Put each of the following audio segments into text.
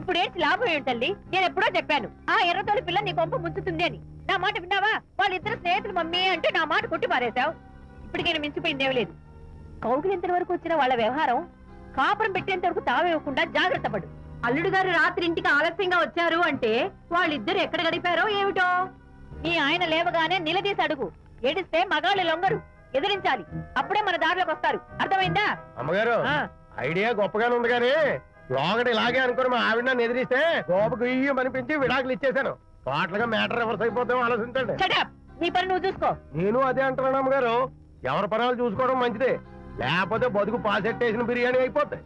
ఇప్పుడు ఏంటి లాభం ఏంటల్లి? నేను ఎప్పుడో చెప్పాను ఆ ఎర్రతోలి పిల్ల నీ కొంప ముంచుతుంది అని. నా మాట విన్నావా? వాళ్ళిద్దరు స్నేహితులు మమ్మీ అంటే నా మాట కొట్టి పారేశావు. ఇప్పటికైనా మించిపోయిందేం లేదు. కౌగిలింత వరకు వచ్చిన వాళ్ళ వ్యవహారం కాపురం పెట్టేంత వరకు తావేవ్వకుండా జాగ్రత్త పడు. అల్లుడు గారు రాత్రి ఇంటికి ఆలస్యంగా వచ్చారు అంటే వాళ్ళిద్దరు ఎక్కడ గడిపారో ఏమిటో. మీ ఆయన లేవగానే నిలదీసి అడుగు. ఏడిస్తే మగాళ్ళు లొంగరు, ఎదిరించాలి. అప్పుడే మన దారిలోకి వస్తారు. అర్థమైందా? అమ్మగారు ఐడియా గొప్పగానే ఉంది కానీ లోగడ ఇలాగే అనుకుని మా ఆవిడ నన్ను ఎదిరిస్తే గోపకు ఇయ్యం అనిపించి విడాకులు ఇచ్చేశాను. పాటలుగా మ్యాటర్ రివర్స్ అయిపోతాం ఆలోచించండి. నీ పని నువ్వు చూసుకో. నేను అదే అంటున్నాను అమ్మగారు. ఎవరి పనాలు చూసుకోవడం మంచిదే, లేకపోతే బతుకు పాసెట్టేసిన బిర్యానీ అయిపోతాయి.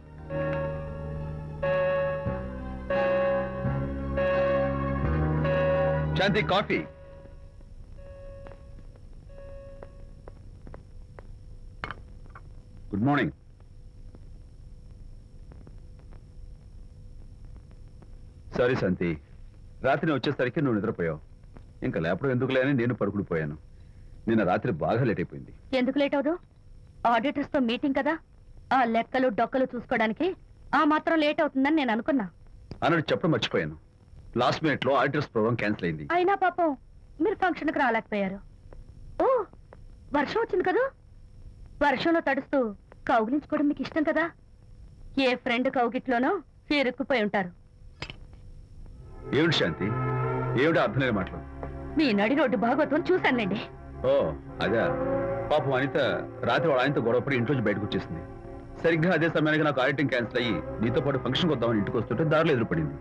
శాంతి కాఫీ. Good morning. సారీ శాంతి, రాత్రి వచ్చేసరికి నువ్వు నిద్రపోయావు. ఇంకా లేపడం ఎందుకులే అని నేను పడుకుడిపోయాను. నిన్న రాత్రి బాగా లేట్ అయిపోయింది. ఎందుకు లేట్ అవదు? ఆడిటర్స్ తో మీటింగ్ కదా, ఆ లెక్కలు డొక్కలు చూసుకోవడానికి ఆ మాత్రం లేట్ అవుతుందని నేను అనుకున్నా. అన్నట్టు చెప్పడం మర్చిపోయాను. లాస్ట్ మినిట్ లో ఆడిటర్స్ ప్రోగ్రామ్ క్యాన్సిల్ అయింది. అయినా పాపం మీరు ఫంక్షన్ కి రాలేకపోయారు. ఓ వర్షం వచ్చింది కదా, వర్షంలో తడుస్తూ కౌగిలించుకోవడం మీకు ఇష్టం కదా. ఏ ఫ్రెండ్ కౌగిట్లోనో ఇరుక్కుపోయి ఉంటారు. ఏమిటి శాంతి, ఏమిటి అర్థం లేని మాటలు? మీ నడి రోడ్డు భాగవతం చూశానులేండి. ఓ అదే, పాపం అనిత రాత్రి వాళ్ళ ఆయనతో గొడవపడి ఇంట్లోంచి బయటకు వచ్చేసింది. సరిగ్గా అదే సమయానికి నాకు ఆడిటింగ్ క్యాన్సిల్ అయ్యి నీతో పాటు ఫంక్షన్కి వద్దామని ఇంటికి వస్తుంటే దారిలో ఎదురుపడింది.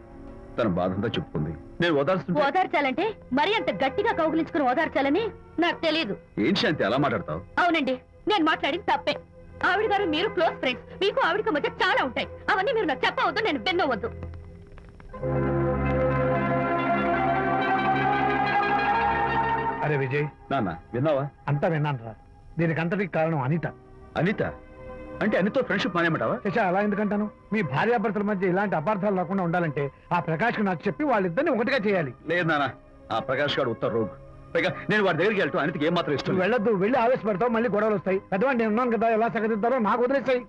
తన బాధంతా చెప్పుకుంది. నేను ఓదార్చాలంటే మరి అంత గట్టిగా కౌగిలించుకుని ఓదార్చాలని నాకు తెలియదు. ఏం శాంతి అలా మాట్లాడతావు? అవునండి, నేను మాట్లాడింది తప్పే. ఆవిడ గారు మీరు క్లోజ్ ఫ్రెండ్స్, మీకు ఆవిడకి మధ్య చాలా ఉంటాయి. అవన్నీ మీరు నాకు చెప్పవద్దు, నేను విన్నవద్దు. అరే విజయ్, నాన్న విన్నావా? అంతా విన్నాను రా. దీనికంతటికి కారణం అనిత. అనిత అంటే అనితో ఫ్రెండ్షిప్ మానేమంటావా? శశా, అలా ఎందుకంటాను? మీ భార్యాభర్తల మధ్య ఇలాంటి అపార్థాలు రాకుండా ఉండాలంటే ఆ ప్రకాష్ నాకు చెప్పి వాళ్ళిద్దరిని ఒకటిగా చేయాలి. లేదు నాన్న, ఆ ప్రకాష్ గారు ఉత్తర రోగ్. పైగా నేను వాడి దగ్గరికి వెళ్తాను. అనితకి ఏం మాత్రం ఇష్టం. వెళ్ళొద్దు, వెళ్ళి ఆవేశపడతావు, మళ్ళీ గొడవలు వస్తాయి. పెద్దవాడు నేను ఉన్నాను కదా, ఎలా సగదిద్దారో నాకు వదిలేస్తాయి.